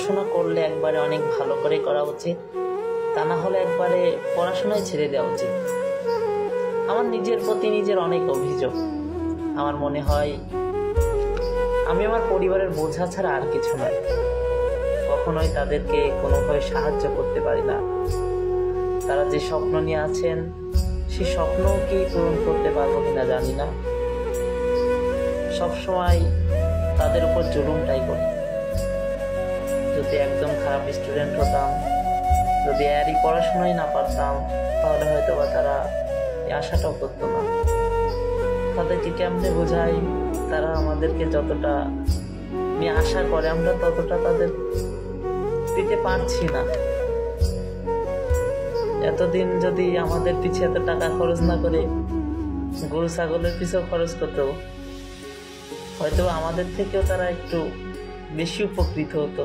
পড়াশোনা করলে একবারে অনেক ভালো করে করা উচিত, তা না হলে একবারে পড়াশোনায় ছেড়ে দেওয়া উচিত। আমার নিজের প্রতি নিজের অনেক অভিযোগ। আমার মনে হয় আমি আমার পরিবারের বোঝা ছাড়া আর কিছু নয়। কখনোই তাদেরকে কোনোভাবে সাহায্য করতে পারি না। তারা যে স্বপ্ন নিয়ে আছেন সেই স্বপ্নও কি পূরণ করতে পারবো কিনা জানি না। সবসময় তাদের উপর জুলুমটাই করি। যদি একদম খারাপ স্টুডেন্ট হতাম, যদি এরই পড়াশোনাই না পারতাম, তাহলে হয়তো বা তারা এই আশাটাও করতো না। তাদেরকে কেমনে বোঝাই, তারা আমাদেরকে যতটা নিয়ে আশা করে আমরা ততটা তাদের দিতে পারছি না। এতদিন যদি আমাদের পিছিয়ে এত টাকা খরচ না করে গরু ছাগলের পিছেও খরচ করতো, হয়তো আমাদের থেকেও তারা একটু বেশি উপকৃত হতো।